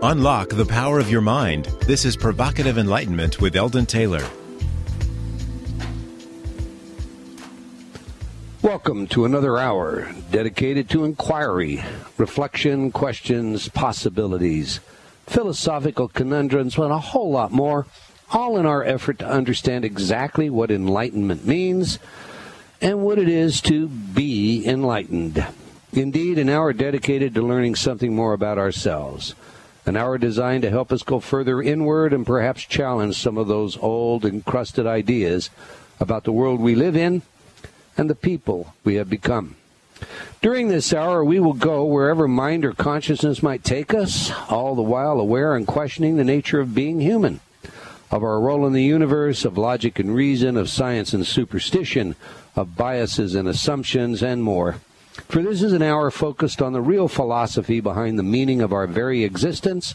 Unlock the power of your mind. This is Provocative Enlightenment with Eldon Taylor. Welcome to another hour dedicated to inquiry, reflection, questions, possibilities, philosophical conundrums, and a whole lot more, all in our effort to understand exactly what enlightenment means and what it is to be enlightened. Indeed, an hour dedicated to learning something more about ourselves. An hour designed to help us go further inward and perhaps challenge some of those old, encrusted ideas about the world we live in and the people we have become. During this hour, we will go wherever mind or consciousness might take us, all the while aware and questioning the nature of being human, of our role in the universe, of logic and reason, of science and superstition, of biases and assumptions, and more. For this is an hour focused on the real philosophy behind the meaning of our very existence,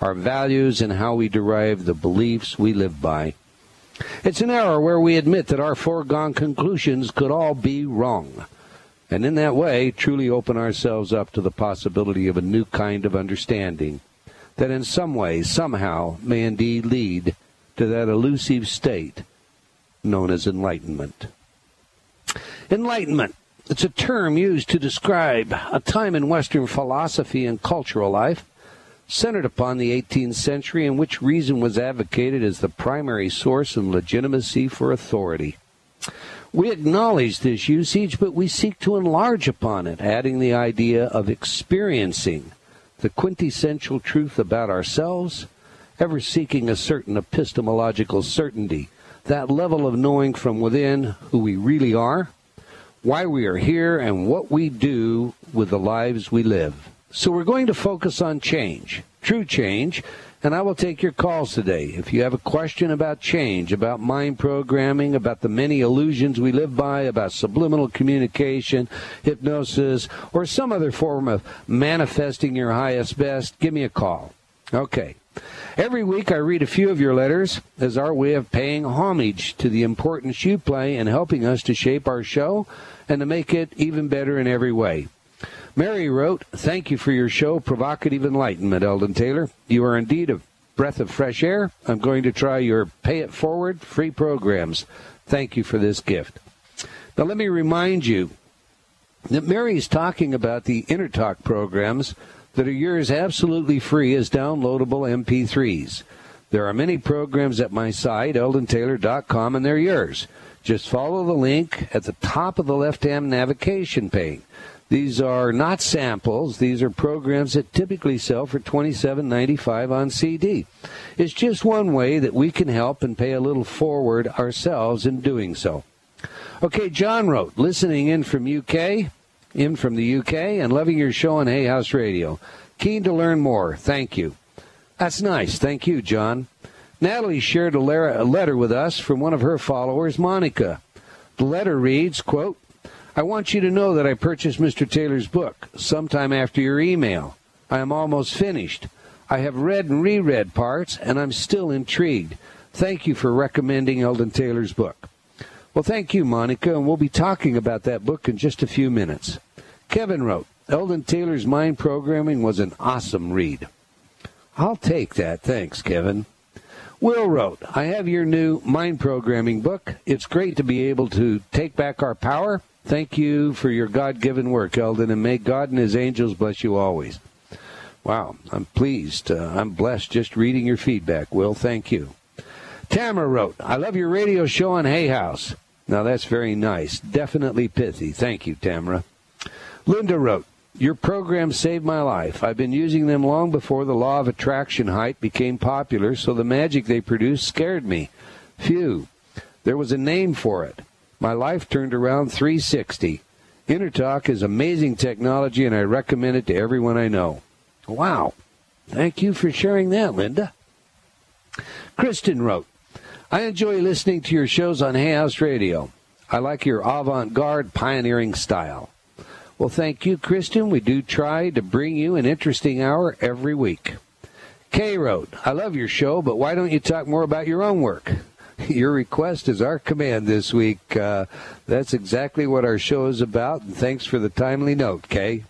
our values, and how we derive the beliefs we live by. It's an hour where we admit that our foregone conclusions could all be wrong, and in that way truly open ourselves up to the possibility of a new kind of understanding that in some way, somehow, may indeed lead to that elusive state known as enlightenment. Enlightenment. It's a term used to describe a time in Western philosophy and cultural life centered upon the 18th century in which reason was advocated as the primary source and legitimacy for authority. We acknowledge this usage, but we seek to enlarge upon it, adding the idea of experiencing the quintessential truth about ourselves, ever seeking a certain epistemological certainty, that level of knowing from within who we really are, why we are here, and what we do with the lives we live. So we're going to focus on change, true change, and I will take your calls today. If you have a question about change, about mind programming, about the many illusions we live by, about subliminal communication, hypnosis, or some other form of manifesting your highest best, give me a call. Okay. Every week I read a few of your letters as our way of paying homage to the importance you play in helping us to shape our show and to make it even better in every way. Mary wrote, "Thank you for your show, Provocative Enlightenment, Eldon Taylor. You are indeed a breath of fresh air. I'm going to try your Pay It Forward free programs. Thank you for this gift." Now let me remind you that Mary is talking about the InnerTalk programs that are yours absolutely free as downloadable MP3s. There are many programs at my site, eldontaylor.com, and they're yours. Just follow the link at the top of the left-hand navigation pane. These are not samples. These are programs that typically sell for $27.95 on CD. It's just one way that we can help and pay a little forward ourselves in doing so. Okay, John wrote, listening in from the UK, and loving your show on Hay House Radio. Keen to learn more. Thank you. That's nice. Thank you, John. Natalie shared a letter with us from one of her followers, Monica. The letter reads, quote, "I want you to know that I purchased Mr. Taylor's book sometime after your email. I am almost finished. I have read and reread parts, and I'm still intrigued. Thank you for recommending Eldon Taylor's book." Well, thank you, Monica, and we'll be talking about that book in just a few minutes. Kevin wrote, "Eldon Taylor's Mind Programming was an awesome read." I'll take that. Thanks, Kevin. Will wrote, "I have your new Mind Programming book. It's great to be able to take back our power. Thank you for your God-given work, Eldon, and may God and his angels bless you always." Wow, I'm pleased. I'm blessed just reading your feedback, Will. Thank you. Tamara wrote, "I love your radio show on Hay House." Now, that's very nice. Definitely pithy. Thank you, Tamara. Linda wrote, "Your program saved my life. I've been using them long before the law of attraction height became popular, so the magic they produced scared me. Phew, there was a name for it. My life turned around 360. InnerTalk is amazing technology, and I recommend it to everyone I know." Wow. Thank you for sharing that, Linda. Kristen wrote, "I enjoy listening to your shows on Hay House Radio. I like your avant-garde pioneering style." Well, thank you, Kristen. We do try to bring you an interesting hour every week. Kay wrote, "I love your show, but why don't you talk more about your own work?" Your request is our command this week. That's exactly what our show is about, and thanks for the timely note, Kay.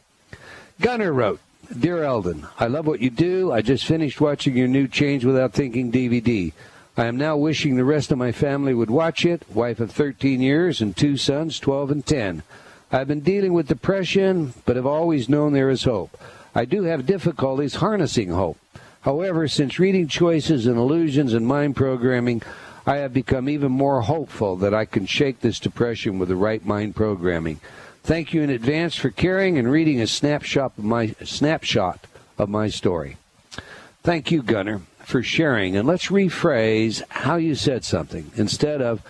Gunnar wrote, Dear Eldon, I love what you do. I just finished watching your new Change Without Thinking DVD. I am now wishing the rest of my family would watch it. Wife of 13 years and 2 sons, 12 and 10. I've been dealing with depression, but have always known there is hope. I do have difficulties harnessing hope. However, since reading Choices and Illusions and Mind Programming, I have become even more hopeful that I can shake this depression with the right mind programming. Thank you in advance for caring and reading a snapshot of my story. Thank you, Gunnar, for sharing. And let's rephrase how you said something. Instead of,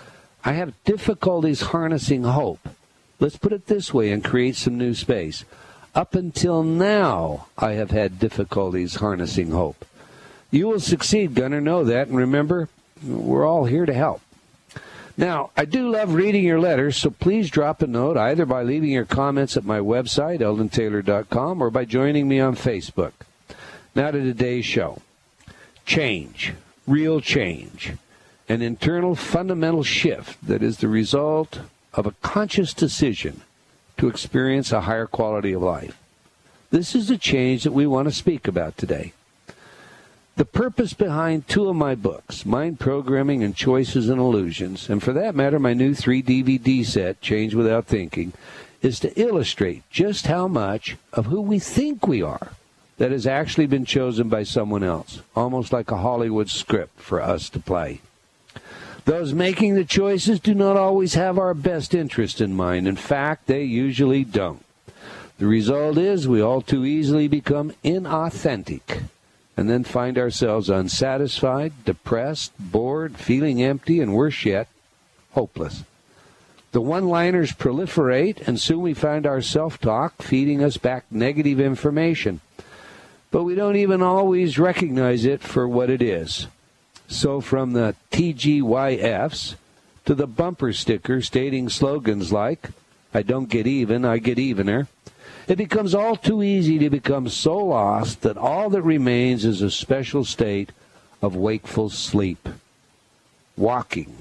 I have difficulties harnessing hope, let's put it this way and create some new space. Up until now, I have had difficulties harnessing hope. You will succeed, Gunnar, know that. And remember, we're all here to help. Now, I do love reading your letters, so please drop a note either by leaving your comments at my website, eldontaylor.com, or by joining me on Facebook. Now to today's show. Change, real change, an internal fundamental shift that is the result of a conscious decision to experience a higher quality of life. This is the change that we want to speak about today. The purpose behind 2 of my books, Mind Programming and Choices and Illusions, and for that matter, my new 3 DVD set, Change Without Thinking, is to illustrate just how much of who we think we are that has actually been chosen by someone else, almost like a Hollywood script for us to play. Those making the choices do not always have our best interest in mind. In fact, they usually don't. The result is we all too easily become inauthentic, and then find ourselves unsatisfied, depressed, bored, feeling empty, and worse yet, hopeless. The one-liners proliferate, and soon we find our self-talk feeding us back negative information. But we don't even always recognize it for what it is. So from the TGYFs to the bumper sticker stating slogans like, I don't get even, I get evener, it becomes all too easy to become so lost that all that remains is a special state of wakeful sleep. Walking.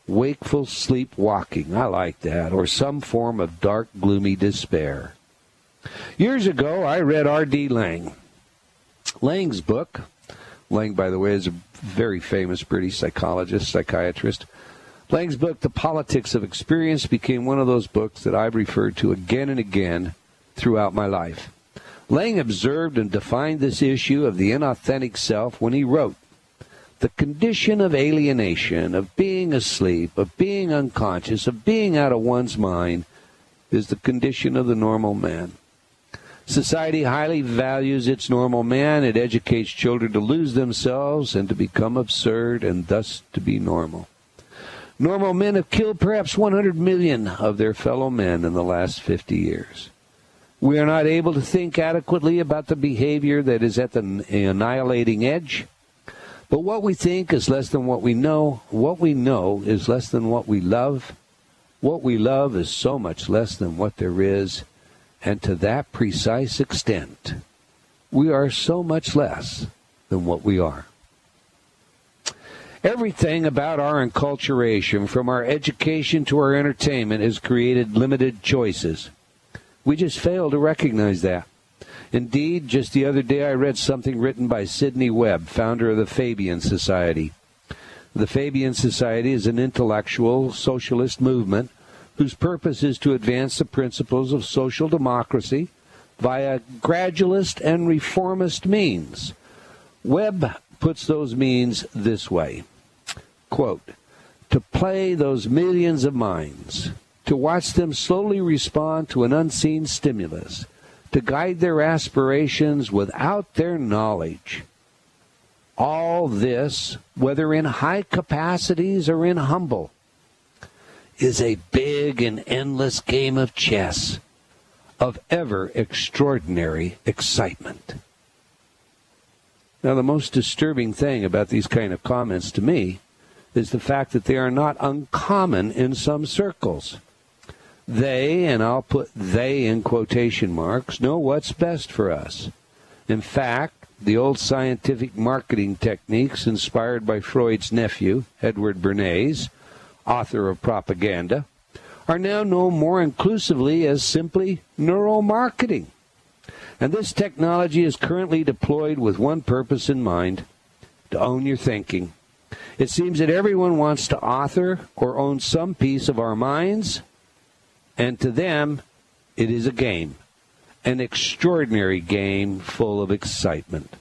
Wakeful sleep walking. I like that. Or some form of dark, gloomy despair. Years ago, I read R.D. Laing. Laing's book, Laing, by the way, is a very famous British psychologist, psychiatrist. Laing's book, The Politics of Experience, became one of those books that I've referred to again and again throughout my life. Laing observed and defined this issue of the inauthentic self when he wrote, the condition of alienation, of being asleep, of being unconscious, of being out of one's mind, is the condition of the normal man. Society highly values its normal man. It educates children to lose themselves and to become absurd and thus to be normal. Normal men have killed perhaps 100 million of their fellow men in the last 50 years. We are not able to think adequately about the behavior that is at the annihilating edge. But what we think is less than what we know. What we know is less than what we love. What we love is so much less than what there is. And to that precise extent, we are so much less than what we are. Everything about our enculturation, from our education to our entertainment, has created limited choices. We just fail to recognize that. Indeed, just the other day I read something written by Sidney Webb, founder of the Fabian Society. The Fabian Society is an intellectual socialist movement whose purpose is to advance the principles of social democracy via gradualist and reformist means. Webb puts those means this way, quote, to play those millions of minds, to watch them slowly respond to an unseen stimulus, to guide their aspirations without their knowledge. All this, whether in high capacities or in humble, is a big and endless game of chess of ever extraordinary excitement. Now, the most disturbing thing about these kind of comments to me is the fact that they are not uncommon in some circles. They, and I'll put they in quotation marks, know what's best for us. In fact, the old scientific marketing techniques inspired by Freud's nephew, Edward Bernays, author of Propaganda, are now known more inclusively as simply neuromarketing. And this technology is currently deployed with one purpose in mind: to own your thinking. It seems that everyone wants to author or own some piece of our minds, and to them, it is a game, an extraordinary game full of excitement.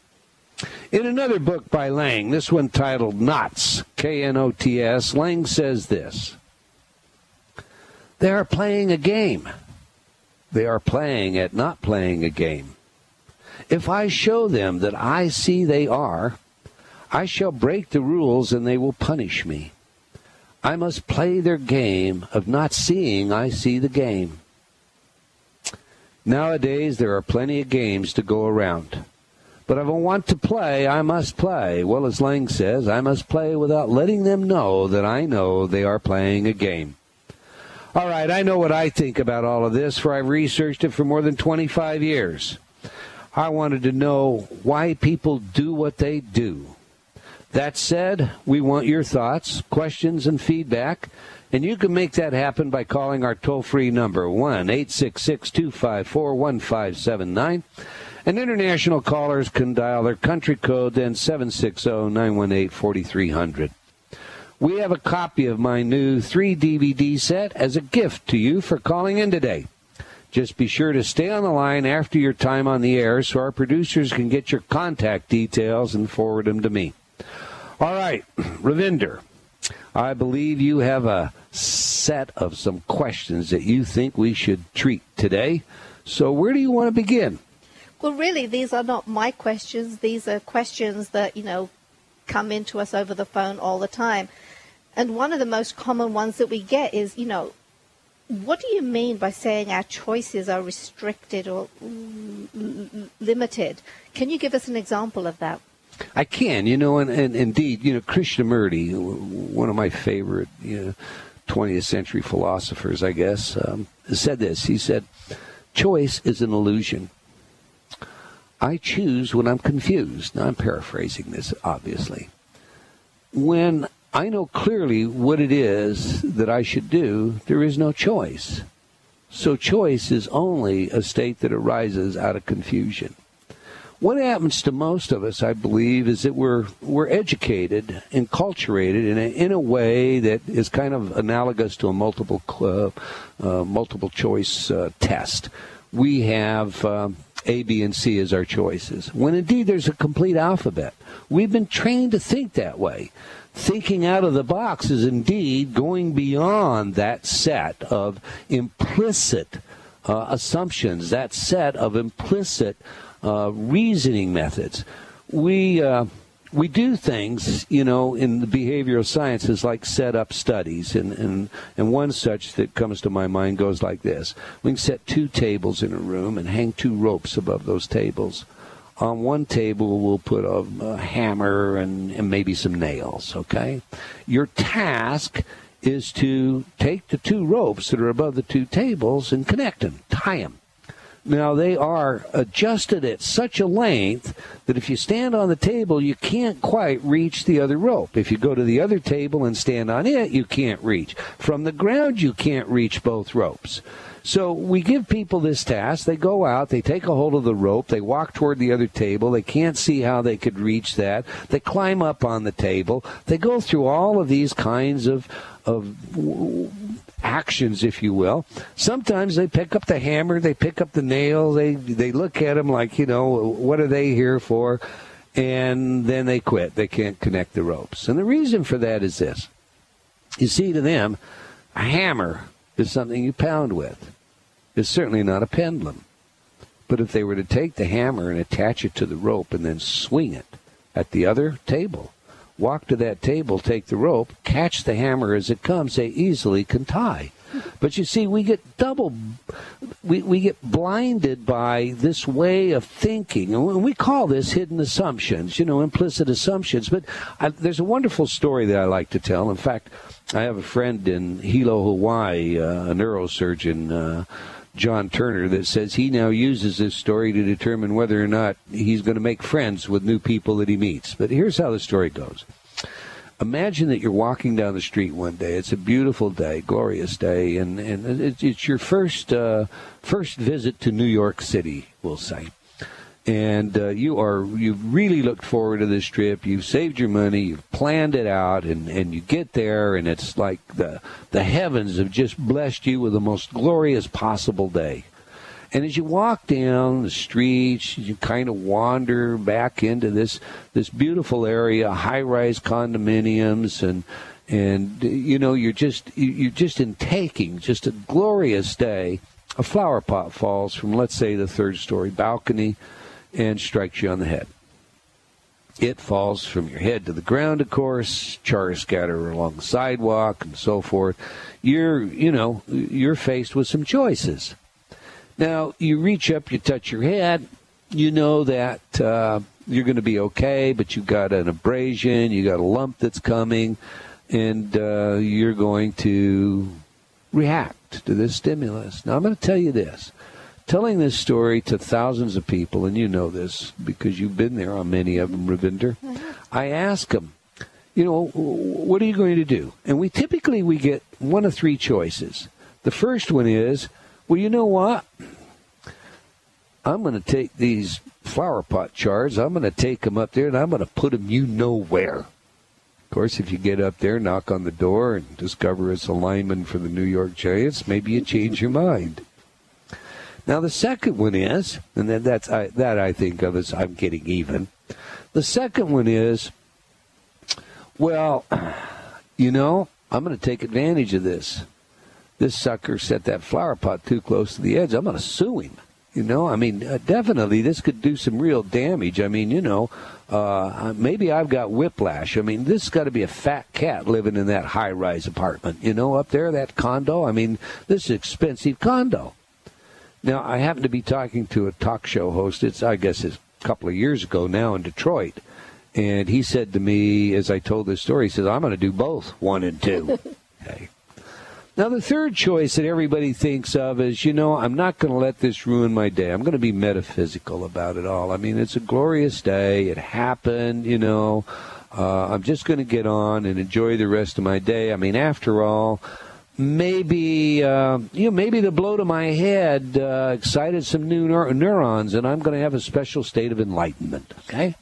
In another book by Lang, this one titled Knots, K-N-O-T-S, Lang says this: they are playing a game. They are playing at not playing a game. If I show them that I see they are, I shall break the rules and they will punish me. I must play their game of not seeing I see the game. Nowadays, there are plenty of games to go around. But if I want to play, I must play. Well, as Lang says, I must play without letting them know that I know they are playing a game. All right, I know what I think about all of this, for I've researched it for more than 25 years. I wanted to know why people do what they do. That said, we want your thoughts, questions, and feedback, and you can make that happen by calling our toll-free number, 1-866-254-1579. And international callers can dial their country code, then 760-918-4300. We have a copy of my new 3-DVD set as a gift to you for calling in today. Just be sure to stay on the line after your time on the air so our producers can get your contact details and forward them to me. All right, Ravinder, I believe you have a set of some questions that you think we should treat today. So where do you want to begin? Well, really, these are not my questions. These are questions that, come into us over the phone all the time. And one of the most common ones that we get is, what do you mean by saying our choices are restricted or limited? Can you give us an example of that? I can, and indeed, Krishnamurti, one of my favorite, 20th century philosophers, I guess, said this. He said, choice is an illusion. I choose when I'm confused. Now, I'm paraphrasing this, obviously. When I know clearly what it is that I should do, there is no choice. So choice is only a state that arises out of confusion. What happens to most of us, I believe, is that we're educated, enculturated in a way that is kind of analogous to a multiple choice test. We have A, B, and C as our choices, when indeed there's a complete alphabet. We've been trained to think that way. Thinking out of the box is indeed going beyond that set of implicit assumptions, that set of implicit reasoning methods. We do things, in the behavioral sciences like set up studies, and one such that comes to my mind goes like this. We can set two tables in a room and hang two ropes above those tables. On one table, we'll put a hammer and maybe some nails, okay? Your task is to take the two ropes that are above the two tables and connect them, tie them. Now, they are adjusted at such a length that if you stand on the table, you can't quite reach the other rope. If you go to the other table and stand on it, you can't reach. From the ground, you can't reach both ropes. So we give people this task. They go out, they take a hold of the rope, they walk toward the other table. They can't see how they could reach that. They climb up on the table. They go through all of these kinds of actions, if you will. Sometimes they pick up the hammer, they pick up the nail, they look at them like, what are they here for? And then they quit. They can't connect the ropes. And the reason for that is this. You see, to them, a hammer is something you pound with. It's certainly not a pendulum. But if they were to take the hammer and attach it to the rope and then swing it at the other table, walk to that table, take the rope, catch the hammer as it comes, they easily can tie. But you see, we get we get blinded by this way of thinking. And we call this hidden assumptions, implicit assumptions. But there's a wonderful story that I like to tell. In fact, I have a friend in Hilo, Hawaii, a neurosurgeon, John Turner, that says he now uses this story to determine whether or not he's going to make friends with new people that he meets. But here's how the story goes. Imagine that you're walking down the street one day. It's a beautiful day, glorious day, and it's your first visit to New York City, we'll say. and you've really looked forward to this trip. You've saved your money, you've planned it out, and you get there, and it's like the heavens have just blessed you with the most glorious possible day. And as you walk down the streets, you kind of wander back into this beautiful area, high-rise condominiums, and you're just in taking just a glorious day. A flower pot falls from, let's say, the third-story balcony and strikes you on the head. It falls from your head to the ground, of course. Chars scatter along the sidewalk and so forth. You're faced with some choices. Now, you reach up, you touch your head, you know that you're going to be okay, but you've got an abrasion, you got a lump that's coming, and you're going to react to this stimulus. Now, I'm going to tell you this. Telling this story to thousands of people, and you know this because you've been there on many of them, Ravinder, I ask them, what are you going to do? And we typically get one of three choices. The first one is, well, you know what? I'm going to take these flower pot chars, I'm going to take them up there, and I'm going to put them where. Of course, if you get up there, knock on the door, and discover it's a lineman for the New York Giants, maybe you change your mind. Now, the second one is, and then that I think of as I'm getting even. The second one is, well, I'm going to take advantage of this. This sucker set that flower pot too close to the edge. I'm going to sue him. Definitely this could do some real damage. Maybe I've got whiplash. This has got to be a fat cat living in that high-rise apartment, up there, that condo. This is an expensive condo. Now, I happen to be talking to a talk show host. It's a couple of years ago now in Detroit. And he said to me, as I told this story, he says, I'm going to do both, 1 and 2. Okay. Now, the third choice that everybody thinks of is, I'm not going to let this ruin my day. I'm going to be metaphysical about it all. It's a glorious day. It happened, I'm just going to get on and enjoy the rest of my day. After all, maybe the blow to my head excited some new neurons, and I'm going to have a special state of enlightenment, okay?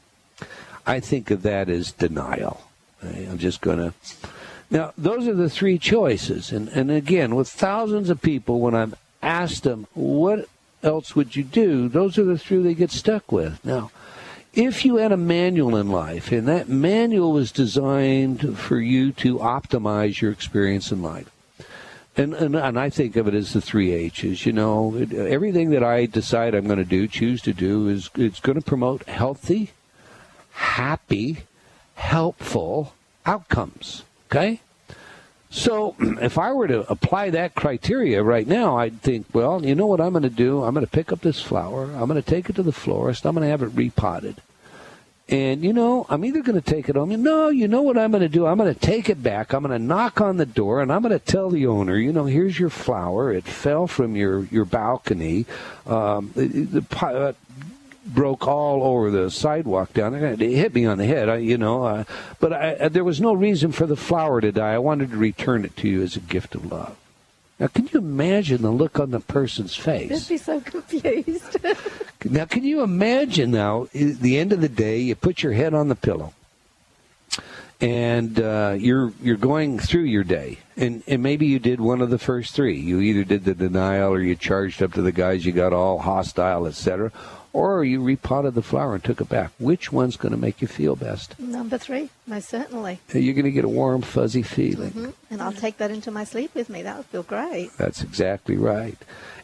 I think of that as denial. Okay? I'm just going to... Now, those are the three choices. And again, with thousands of people, when I'm asked them, what else would you do? Those are the three they get stuck with. Now, if you had a manual in life, and that manual was designed for you to optimize your experience in life, and I think of it as the 3 H's, everything that I decide I'm going to choose to do, it's going to promote healthy, happy, helpful outcomes. Okay? So if I were to apply that criteria right now, I'd think, well, you know what I'm going to do? I'm going to pick up this flower. I'm going to take it to the florist. I'm going to have it repotted. And, I'm either going to take it home. No, you know what I'm going to do? I'm going to take it back. I'm going to knock on the door, and I'm going to tell the owner, here's your flower. It fell from your balcony. Broke all over the sidewalk down there. It hit me on the head, but there was no reason for the flower to die. I wanted to return it to you as a gift of love. Now, can you imagine the look on the person's face? They'd be so confused. Now, can you imagine now, at the end of the day, you put your head on the pillow, and you're going through your day, and maybe you did one of the first three. You either did the denial, or you charged up to the guys, you got all hostile, etc., or you repotted the flower and took it back. Which one's going to make you feel best? Number 3, most certainly. You're going to get a warm, fuzzy feeling. Mm-hmm. And I'll take that into my sleep with me. That would feel great. That's exactly right.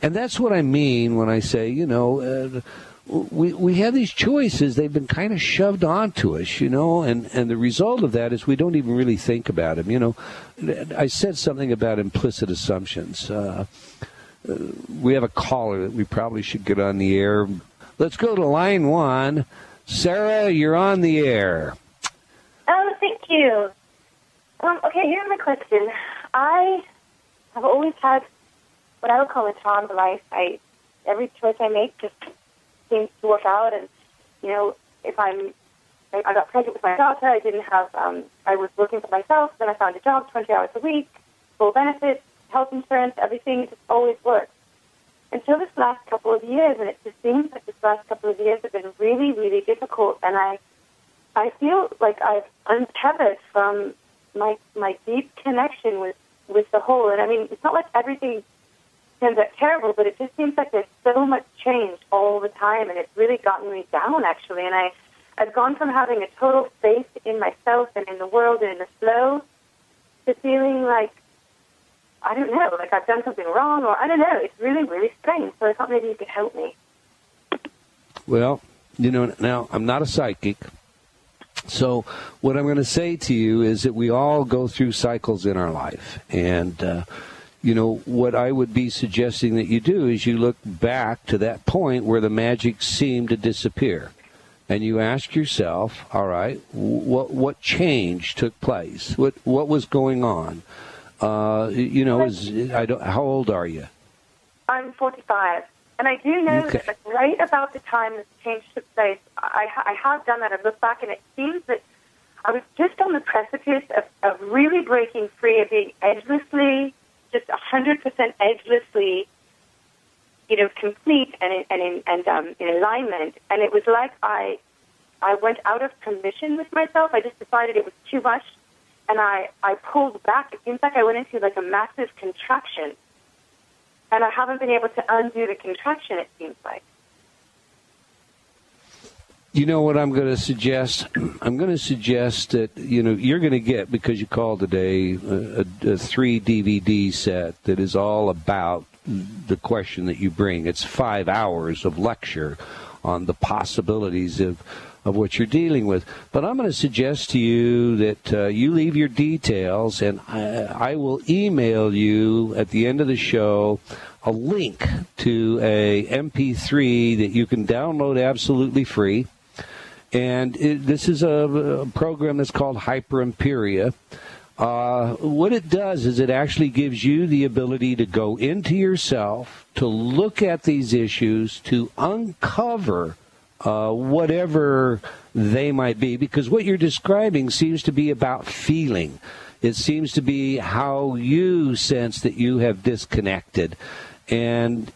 And that's what I mean when I say, we have these choices. They've been kind of shoved onto us, and the result of that is we don't even really think about them. I said something about implicit assumptions. We have a caller that we probably should get on the air. Let's go to line 1. Sarah, you're on the air. Oh, thank you. Okay, here's my question. I have always had what I would call a charmed life. Every choice I make just seems to work out. And, if I got pregnant with my daughter, I was working for myself, then I found a job 20 hours a week, full benefits, health insurance, everything just always worked. Until this last couple of years, and it just seems like this last couple of years have been really, really difficult, and I feel like I've untethered from my deep connection with the whole. And I mean, it's not like everything turns out terrible, but it just seems like there's so much change all the time, and it's really gotten me down, actually. And I've gone from having a total faith in myself and in the world and in the flow to feeling like, I don't know, like I've done something wrong, or I don't know. It's really, really strange. So I thought maybe you could help me. Well, now I'm not a psychic. So what I'm going to say to you is that we all go through cycles in our life. And, what I would be suggesting that you do is you look back to that point where the magic seemed to disappear. And you ask yourself, all right, what change took place? What was going on? How old are you? I'm 45. And I do know that right about the time this change took place, I have done that. I've looked back, and it seems that I was just on the precipice of really breaking free of being edgelessly, just 100% edgelessly, complete and in alignment. And it was like I went out of commission with myself. I just decided it was too much, and I pulled back. It seems like I went into like a massive contraction. And I haven't been able to undo the contraction, it seems like. You know what I'm going to suggest? I'm going to suggest that, you're going to get, because you called today, a 3 DVD set that is all about the question that you bring. It's 5 hours of lecture on the possibilities of what you're dealing with. But I'm going to suggest to you that you leave your details, and I will email you at the end of the show a link to a MP3 that you can download absolutely free. And this is a program that's called Hyperimperia. What it does is it actually gives you the ability to go into yourself, to look at these issues, to uncover whatever they might be, because what you're describing seems to be about feeling. It seems to be how you sense that you have disconnected. And,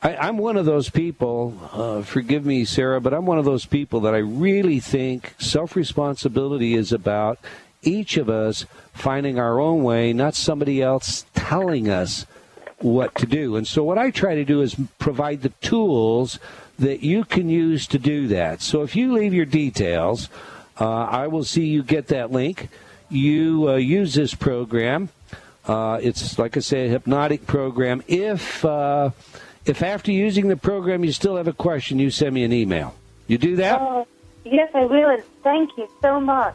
I'm one of those people, forgive me, Sarah, but I'm one of those people that I really think self-responsibility is about each of us finding our own way, not somebody else telling us what to do. And so what I try to do is provide the tools that you can use to do that. So if you leave your details, I will see you get that link. You use this program. It's, like I say, a hypnotic program. If after using the program you still have a question, you send me an email. You do that? Yes, I will, and thank you so much.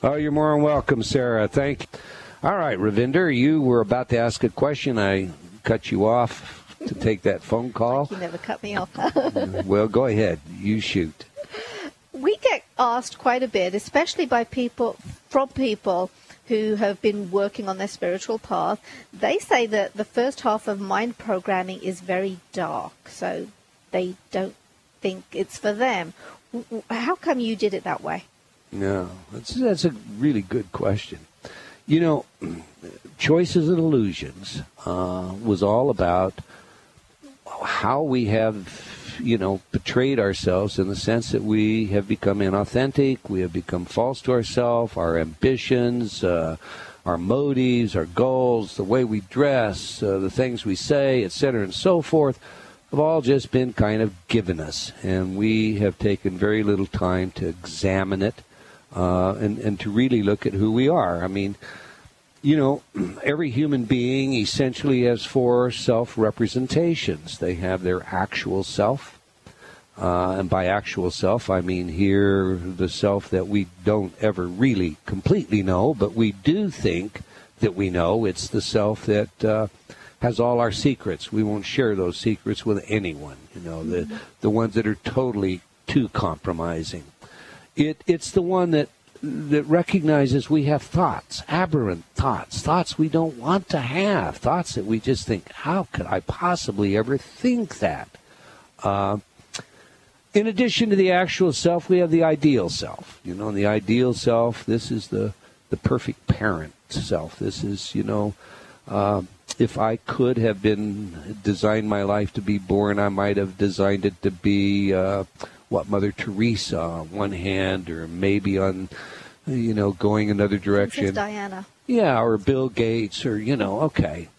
Oh, you're more than welcome, Sarah. Thank you. All right, Ravinder, you were about to ask a question. I cut you off to take that phone call. You never cut me off. Well, go ahead. You shoot. We get asked quite a bit, especially by people who have been working on their spiritual path. They say that the first half of mind programming is very dark, so they don't think it's for them. How come you did it that way? No, that's a really good question. Choices and Illusions was all about how we have, betrayed ourselves in the sense that we have become inauthentic, we have become false to ourselves, our ambitions, our motives, our goals, the way we dress, the things we say, etc., and so forth, have all just been kind of given us. And we have taken very little time to examine it and to really look at who we are. I mean, every human being essentially has 4 self-representations. They have their actual self, and by actual self, I mean here the self that we don't ever really completely know, but we do think that we know. It's the self that has all our secrets. We won't share those secrets with anyone, the ones that are totally too compromising. It's the one that recognizes we have thoughts, aberrant thoughts we don't want to have, thoughts that we just think, how could I possibly ever think that? In addition to the actual self, we have the ideal self. The ideal self, this is the perfect parent self. This is, if I could have designed my life to be born, I might have designed it to be Mother Teresa on one hand, or maybe on, going another direction. Princess Diana. Yeah, or Bill Gates, or, okay.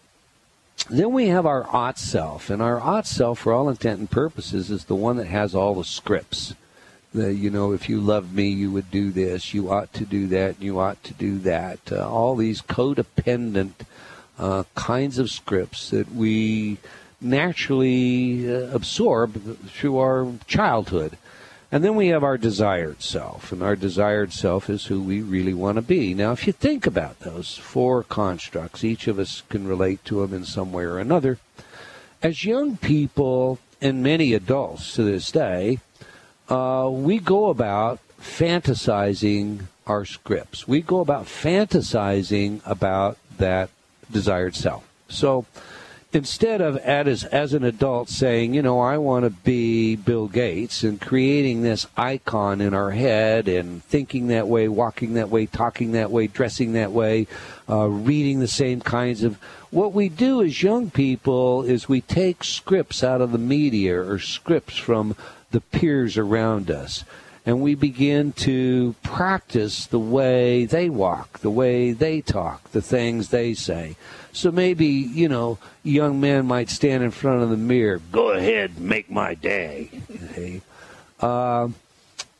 Then we have our ought self, and our ought self, for all intent and purposes, is the one that has all the scripts. If you loved me, you would do this, you ought to do that, you ought to do that. All these codependent kinds of scripts that we naturally absorb through our childhood. And then we have our desired self, and our desired self is who we really want to be. Now, if you think about those four constructs, each of us can relate to them in some way or another. As young people, and many adults to this day, we go about fantasizing our scripts. We go about fantasizing about that desired self. So instead of as an adult saying, I want to be Bill Gates, and creating this icon in our head and thinking that way, walking that way, talking that way, dressing that way, reading the same kinds of... What we do as young people is we take scripts out of the media or scripts from the peers around us, and we begin to practice the way they walk, the way they talk, the things they say. So maybe, young men might stand in front of the mirror. Go ahead, make my day. Okay?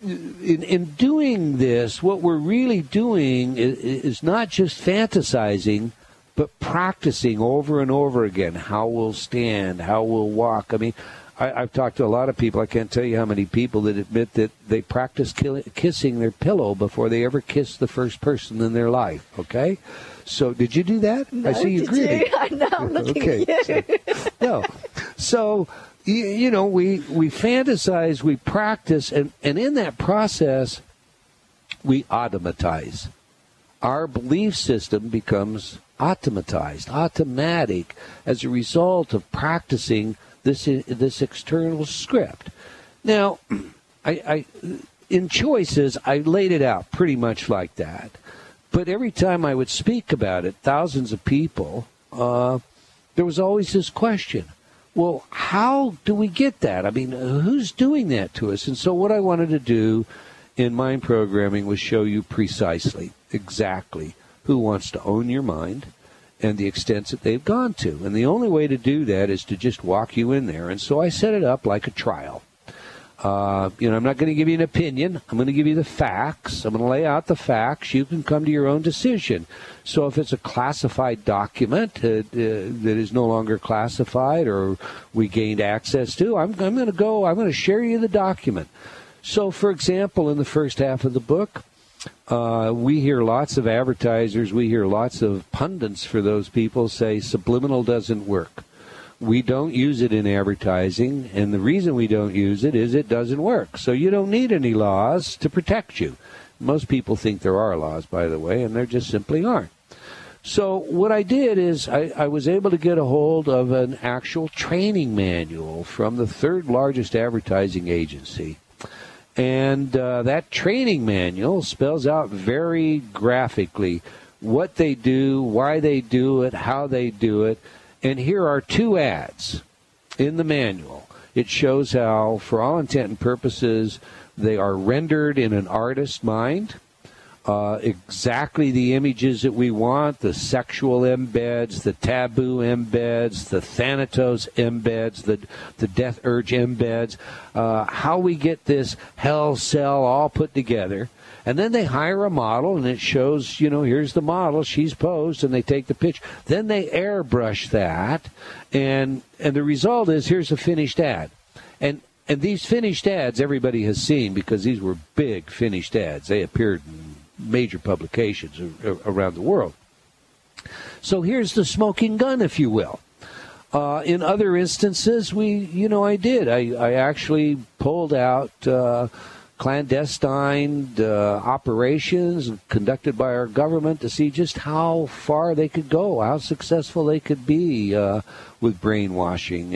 In doing this, what we're really doing is not just fantasizing, but practicing over and over again how we'll stand, how we'll walk. I mean, I've talked to a lot of people. I can't tell you how many people that admit that they practice kissing their pillow before they ever kiss the first person in their life, okay? So did you do that? No, I see you grinning. I know, I'm looking at you. So we fantasize, we practice, and in that process, we automatize. Our belief system becomes automatic, as a result of practicing this external script. Now, I in choices, I laid it out pretty much like that. But every time I would speak about it, thousands of people, there was always this question. Well, how do we get that? I mean, who's doing that to us? And so what I wanted to do in mind programming was show you precisely, exactly, who wants to own your mind and the extents that they've gone to. And the only way to do that is to just walk you in there. And so I set it up like a trial. I'm not going to give you an opinion. I'm going to give you the facts. I'm going to lay out the facts. You can come to your own decision. So if it's a classified document that is no longer classified or we gained access to, I'm going to share you the document. So, for example, in the first half of the book, we hear lots of advertisers, we hear lots of pundits for those people say subliminal doesn't work. We don't use it in advertising, and the reason we don't use it is it doesn't work. So you don't need any laws to protect you. Most people think there are laws, by the way, and there just simply aren't. So what I did is I was able to get a hold of an actual training manual from the third largest advertising agency. And that training manual spells out very graphically what they do, why they do it, how they do it. And here are two ads in the manual. It shows how, for all intent and purposes, they are rendered in an artist's mind. Exactly the images that we want, the sexual embeds, the taboo embeds, the thanatos embeds, the death urge embeds, how we get this hell cell all put together. And then they hire a model, and it shows, here's the model, she's posed, and they take the picture. Then they airbrush that, and the result is here's a finished ad. And these finished ads everybody has seen because these were big finished ads. They appeared in major publications around the world. So here's the smoking gun, if you will. In other instances, I actually pulled out clandestine operations conducted by our government to see just how far they could go, how successful they could be with brainwashing.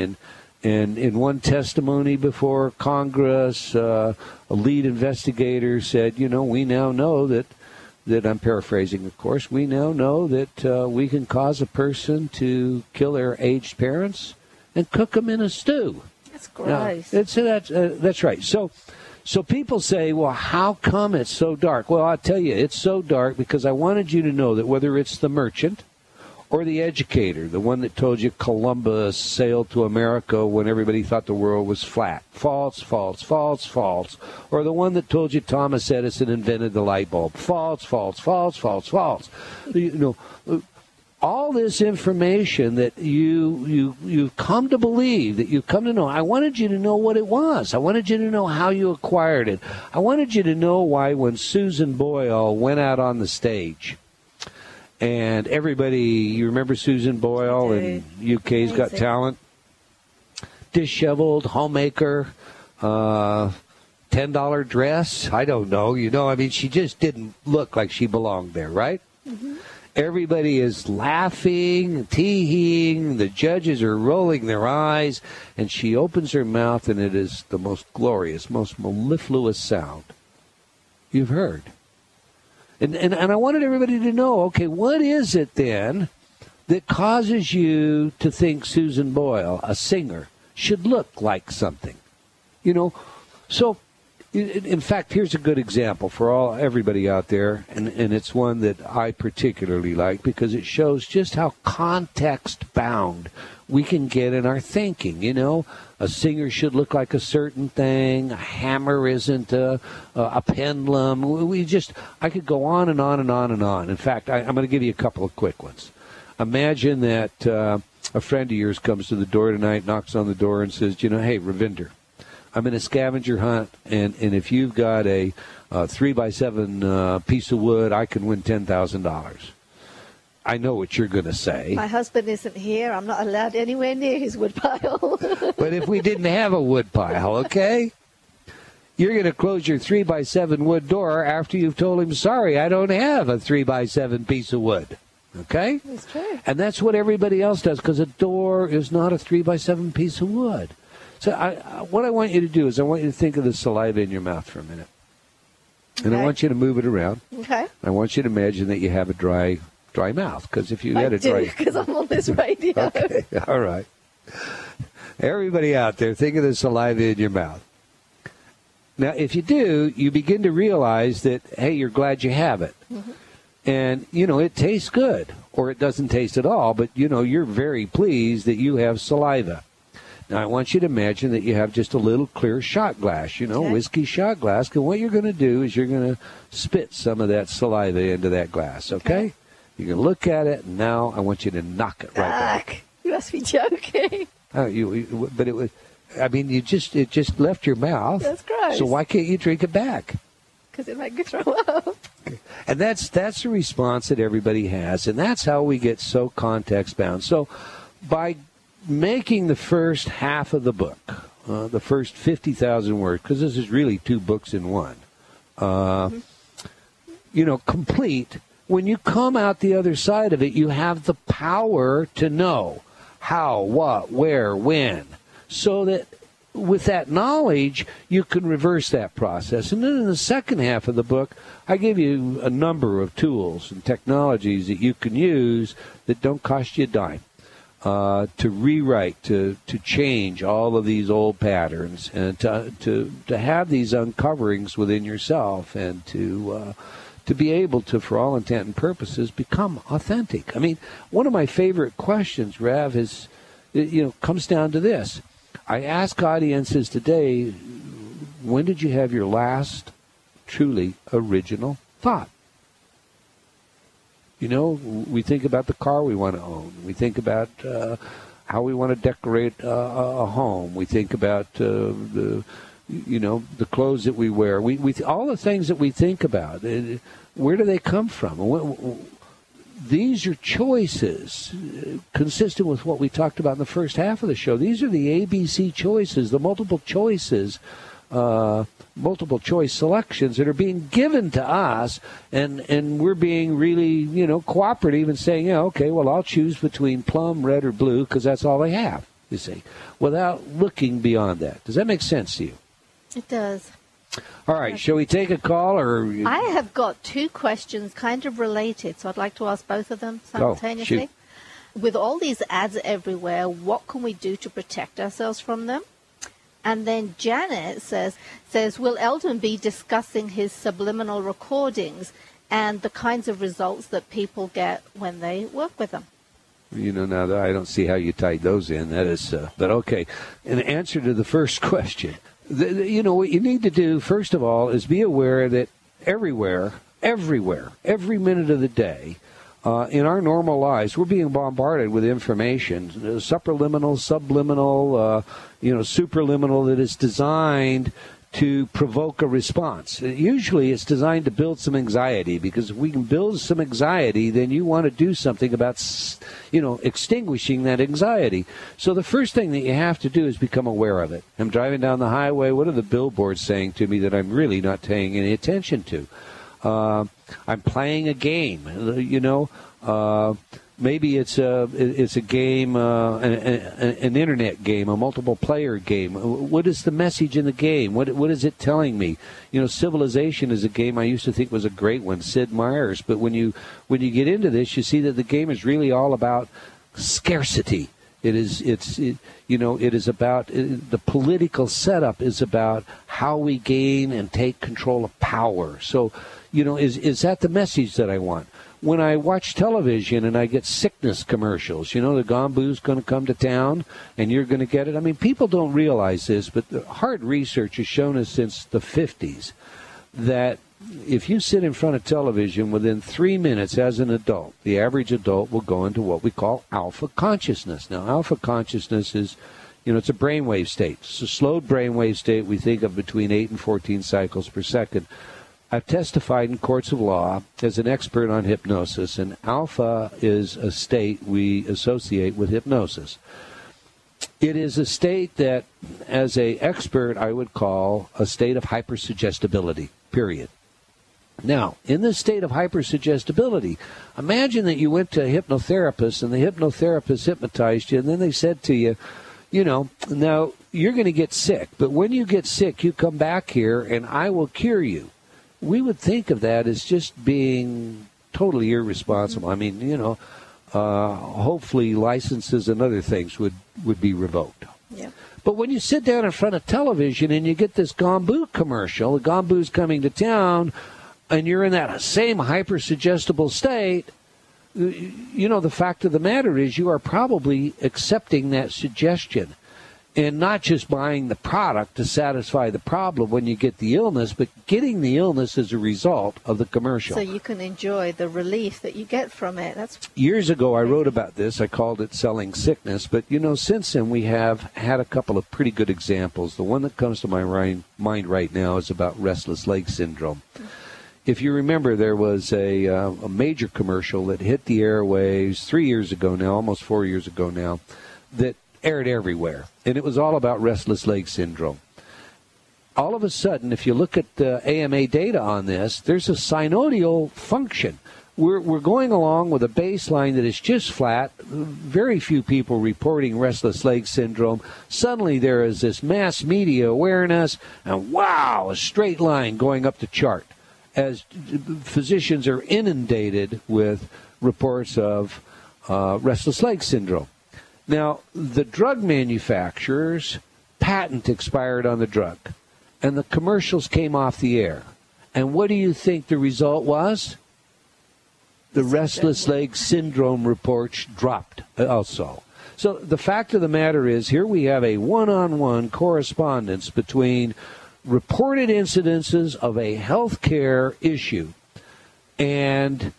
And in one testimony before Congress, a lead investigator said, we now know that that I'm paraphrasing, of course, we now know that we can cause a person to kill their aged parents and cook them in a stew. That's gross. That's right. So people say, well, how come it's so dark? Well, I'll tell you, it's so dark because I wanted you to know that whether it's the merchant or the educator, the one that told you Columbus sailed to America when everybody thought the world was flat. False, false, false, false. Or the one that told you Thomas Edison invented the light bulb. False, false, false, false, false. You know, all this information that you've come to believe, that you've come to know, I wanted you to know what it was. I wanted you to know how you acquired it. I wanted you to know why when Susan Boyle went out on the stage, and everybody, you remember Susan Boyle in UK's Got Talent? Disheveled, homemaker, $10 dress. I don't know. You know, I mean, she just didn't look like she belonged there, right? Mm-hmm. Everybody is laughing, tee-heeing. The judges are rolling their eyes. And she opens her mouth, and it is the most glorious, most mellifluous sound you've heard. And I wanted everybody to know, okay, what is it then that causes you to think Susan Boyle, a singer, should look like something? You know, so in fact, here's a good example for everybody out there, and it's one that I particularly like because it shows just how context-bound we can get in our thinking. You know, a singer should look like a certain thing. A hammer isn't a pendulum. I could go on and on and on and on. In fact, I'm going to give you a couple of quick ones. Imagine that a friend of yours comes to the door tonight, knocks on the door, and says, you know, hey, Ravinder, I'm in a scavenger hunt, and if you've got a 3x7 piece of wood, I can win $10,000. I know what you're going to say. My husband isn't here. I'm not allowed anywhere near his woodpile. But if we didn't have a woodpile, okay? You're going to close your 3x7 wood door after you've told him, sorry, I don't have a 3x7 piece of wood. Okay? That's true. And that's what everybody else does, because a door is not a 3x7 piece of wood. So what I want you to do is I want you to think of the saliva in your mouth for a minute. And I want you to move it around. Okay. I want you to imagine that you have a dry mouth, because if you had a dry... because I'm on this radio. Okay, all right. Everybody out there, think of the saliva in your mouth. Now, if you do, you begin to realize that, hey, you're glad you have it. Mm-hmm. And, you know, it tastes good, or it doesn't taste at all, but, you know, you're very pleased that you have saliva. Now, I want you to imagine that you have just a little clear shot glass, you know, whiskey shot glass. And what you're going to do is you're going to spit some of that saliva into that glass, okay? You're going to look at it, and now I want you to knock it right back. You must be joking. But it was, I mean, it just left your mouth. That's gross. So why can't you drink it back? Because it might go throw up. Okay. And that's the response that everybody has, and that's how we get so context-bound. So by making the first half of the book, the first 50,000 words, because this is really two books in one, you know, complete, when you come out the other side of it, you have the power to know how, what, where, when, so that with that knowledge, you can reverse that process. And then in the second half of the book, I give you a number of tools and technologies that you can use that don't cost you a dime. To rewrite, to change all of these old patterns, and to have these uncoverings within yourself, and to be able to, for all intent and purposes, become authentic. I mean, one of my favorite questions, Rav, is, you know, comes down to this. I ask audiences today, when did you have your last truly original thought? You know, we think about the car we want to own. We think about how we want to decorate a home. We think about the clothes that we wear. We all the things that we think about. Where do they come from? These are choices consistent with what we talked about in the first half of the show. These are the ABC choices, the multiple choices. Multiple choice selections that are being given to us, and we're being really, you know, cooperative and saying, yeah, okay, well, I'll choose between plum, red, or blue because that's all they have, you see, without looking beyond that. Does that make sense to you? It does. All right, shall we take a call? Or I have got two questions kind of related, so I'd like to ask both of them simultaneously. With all these ads everywhere, what can we do to protect ourselves from them? And then Janet says, will Eldon be discussing his subliminal recordings and the kinds of results that people get when they work with them? Now that I don't see how you tied those in. That is, but okay. In answer to the first question, what you need to do, first of all, is be aware that everywhere, every minute of the day, in our normal lives, we're being bombarded with information, subliminal, superliminal, that is designed to provoke a response. Usually it's designed to build some anxiety, because if we can build some anxiety, then you want to do something about, extinguishing that anxiety. So the first thing that you have to do is become aware of it. I'm driving down the highway. What are the billboards saying to me that I'm really not paying any attention to? I'm playing a game, maybe it's a game, an internet game, a multiple player game. What is the message in the game? What is it telling me? Civilization is a game I used to think was a great one, Sid Meier's. But when you get into this, you see that the game is really all about scarcity. It is about, the political setup is about how we gain and take control of power. So, is that the message that I want? When I watch television and I get sickness commercials, the Gombu's going to come to town and you're going to get it. I mean, people don't realize this, but the hard research has shown us since the 50s that if you sit in front of television within 3 minutes as an adult, the average adult will go into what we call alpha consciousness. Now, alpha consciousness is, it's a brainwave state. It's a slowed brainwave state we think of between 8 and 14 cycles per second. I've testified in courts of law as an expert on hypnosis, and alpha is a state we associate with hypnosis. It is a state that, as an expert, I would call a state of hypersuggestibility, period. Now, in this state of hypersuggestibility, imagine that you went to a hypnotherapist and the hypnotherapist hypnotized you, and then they said to you, now you're going to get sick, but when you get sick, you come back here and I will cure you. We would think of that as just being totally irresponsible. I mean, hopefully licenses and other things would be revoked. Yeah. But when you sit down in front of television and you get this Gombu commercial, the Gombu's coming to town, and you're in that same hypersuggestible state, the fact of the matter is you are probably accepting that suggestion. And not just buying the product to satisfy the problem when you get the illness, but getting the illness as a result of the commercial. So you can enjoy the relief that you get from it. Years ago, I wrote about this. I called it Selling Sickness. But, since then, we have had a couple of pretty good examples. The one that comes to my mind right now is about restless leg syndrome. If you remember, there was a major commercial that hit the airwaves 3 years ago now, almost 4 years ago now, that aired everywhere, and it was all about restless leg syndrome. All of a sudden, if you look at the AMA data on this, there's a synovial function. We're going along with a baseline that is just flat, very few people reporting restless leg syndrome. Suddenly there is this mass media awareness, and wow, a straight line going up the chart as physicians are inundated with reports of restless leg syndrome. Now, the drug manufacturers' patent expired on the drug, and the commercials came off the air. And what do you think the result was? The restless leg syndrome reports dropped also. So the fact of the matter is, here we have a one-on-one correspondence between reported incidences of a healthcare issue and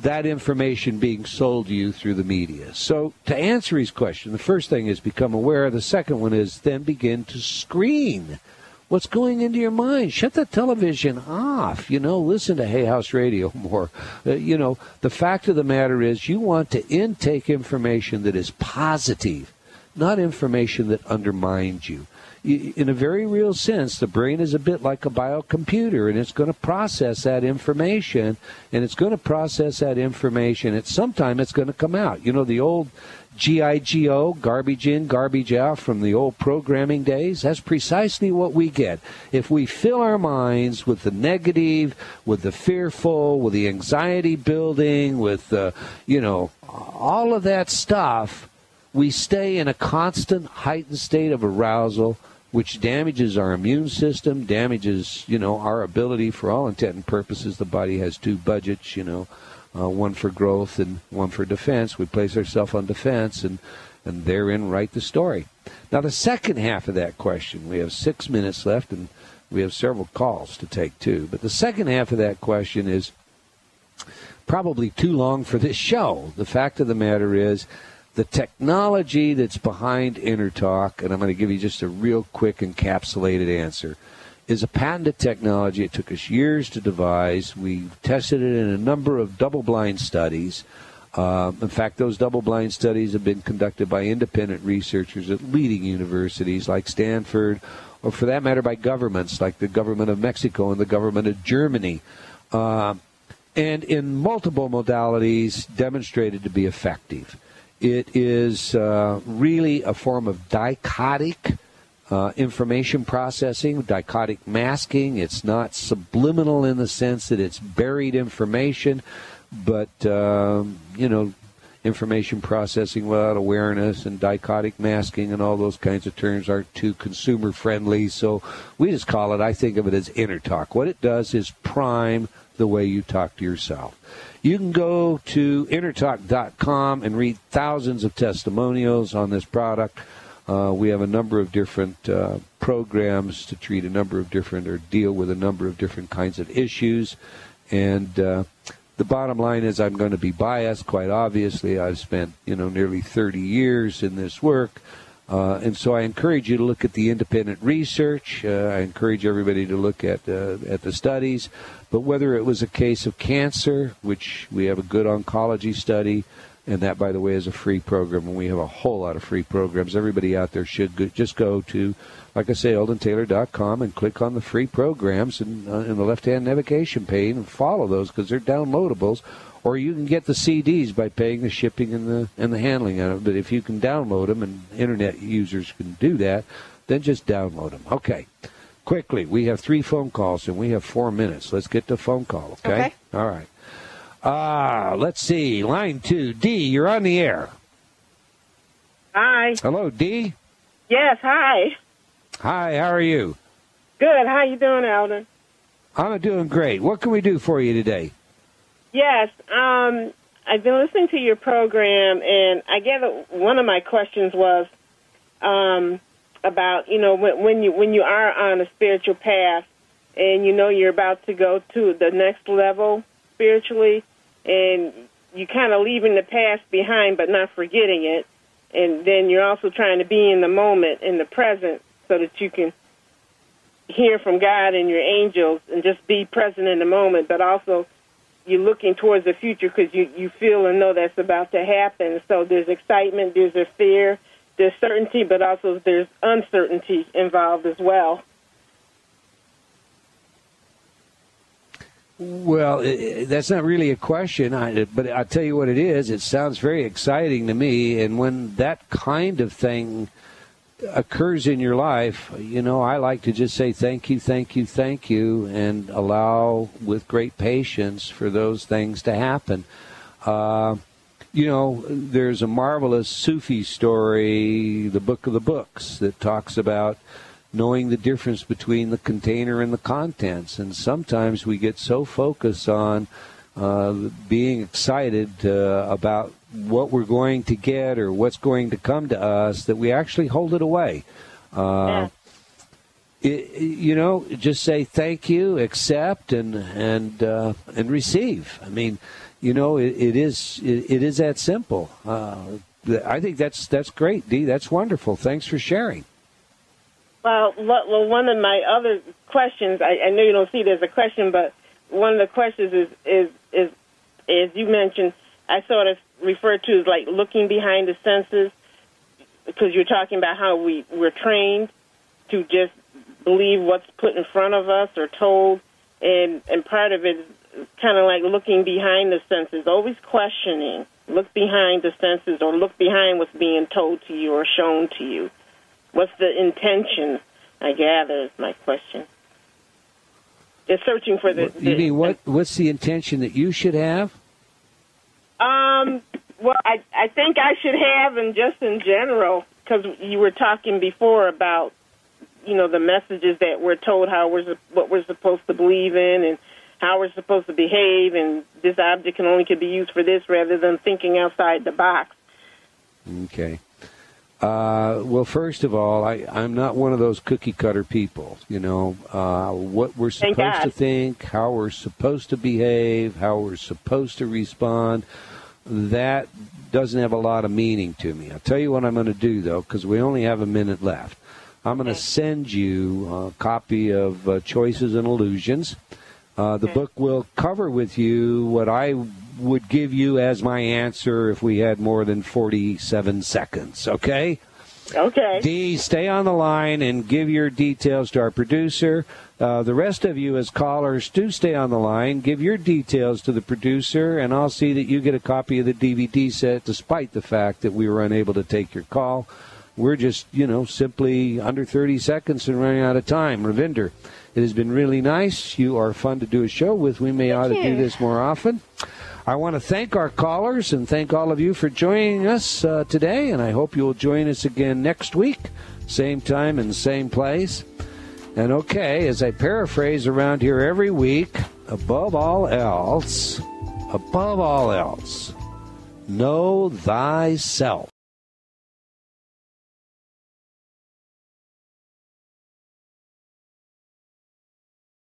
that information being sold to you through the media. So to answer his question, the first thing is become aware. The second one is then begin to screen what's going into your mind. Shut the television off. Listen to Hay House Radio more. The fact of the matter is you want to intake information that is positive, not information that undermines you. in a very real sense, the brain is a bit like a biocomputer, and it's going to process that information, and it's going to process that information. At some time, it's going to come out. You know, the old GIGO, garbage in, garbage out, from the old programming days, that's precisely what we get. If we fill our minds with the negative, with the fearful, with the anxiety building, with the, all of that stuff, we stay in a constant heightened state of arousal, which damages our immune system, damages, our ability. For all intent and purposes, the body has two budgets, one for growth and one for defense. We place ourselves on defense, and therein write the story. Now, the second half of that question, we have 6 minutes left, and we have several calls to take, too. But the second half of that question is probably too long for this show. The fact of the matter is, the technology that's behind InnerTalk, and I'm going to give you just a real quick encapsulated answer, is a patented technology. It took us years to devise. We've tested it in a number of double-blind studies. In fact, those double-blind studies have been conducted by independent researchers at leading universities like Stanford, or for that matter by governments like the government of Mexico and the government of Germany, and in multiple modalities demonstrated to be effective. It is really a form of dichotic information processing, dichotic masking. It's not subliminal in the sense that it's buried information, but, information processing without awareness and dichotic masking and all those kinds of terms aren't too consumer friendly. So we just call it, I think of it as InnerTalk. What it does is prime the way you talk to yourself. You can go to InnerTalk.com and read thousands of testimonials on this product. We have a number of different programs to treat a number of different, or deal with a number of different kinds of issues. And the bottom line is, I'm going to be biased, quite obviously. I've spent, nearly 30 years in this work. And so I encourage you to look at the independent research. I encourage everybody to look at the studies. But whether it was a case of cancer, which we have a good oncology study, and that, by the way, is a free program, and we have a whole lot of free programs. Everybody out there should just go to, like I say, EldonTaylor.com and click on the free programs in the left-hand navigation pane and follow those, because they're downloadables. Or you can get the CDs by paying the shipping and the handling of it. But if you can download them, and Internet users can do that, then just download them. Okay. Quickly, we have 3 phone calls, and we have 4 minutes. Let's get to phone call, okay? All right. Let's see. Line 2. D, you're on the air. Hi. Hello, D. Yes, hi. Hi, how are you? Good. How you doing, Eldon? I'm doing great. What can we do for you today? Yes. I've been listening to your program, and I guess one of my questions was about, when you are on a spiritual path and you're about to go to the next level spiritually, and you kind of leaving the past behind but not forgetting it, and then you're also trying to be in the moment, in the present, so that you can hear from God and your angels and just be present in the moment, but also you're looking towards the future because you feel and know that's about to happen. So there's excitement, there's a fear, there's certainty, but also there's uncertainty involved as well. Well, that's not really a question, but I'll tell you what it is. It sounds very exciting to me, and when that kind of thing occurs in your life, I like to just say thank you, thank you, thank you, and allow with great patience for those things to happen. There's a marvelous Sufi story, the Book of the Books, that talks about knowing the difference between the container and the contents. And sometimes we get so focused on being excited about what we're going to get or what's going to come to us that we actually hold it away. Just say thank you, accept, and receive. I mean, it is that simple. I think that's great, Dee. That's wonderful. Thanks for sharing. Well, one of my other questions, I know you don't see it as a question, but one of the questions is as you mentioned, I sort of refer to as like looking behind the senses, because you're talking about how we're trained to just believe what's put in front of us or told, and part of it is kind of like looking behind the senses, always questioning. Look behind the senses, or look behind what's being told to you or shown to you. What's the intention, I gather, is my question. Just searching for the... You mean what's the intention that you should have? Well, I think I should have, and just in general, because you were talking before about, the messages that we're told, what we're supposed to believe in, and how we're supposed to behave, and this object could be used for this rather than thinking outside the box. Okay. Well, first of all, I'm not one of those cookie-cutter people, what we're supposed to think, how we're supposed to behave, how we're supposed to respond, that doesn't have a lot of meaning to me. I'll tell you what I'm going to do, though, because we only have a minute left. I'm going to send you a copy of Choices and Illusions. The book will cover with you what I would give you as my answer if we had more than 47 seconds, okay? Okay. Dee, stay on the line and give your details to our producer. The rest of you as callers, do stay on the line. Give your details to the producer, and I'll see that you get a copy of the DVD set, despite the fact that we were unable to take your call. We're just, simply under 30 seconds and running out of time. Ravinder, it has been really nice. You are fun to do a show with. We may ought to do this more often. I want to thank our callers and thank all of you for joining us today, and I hope you'll join us again next week, same time and same place. And okay, as I paraphrase around here every week, above all else, know thyself.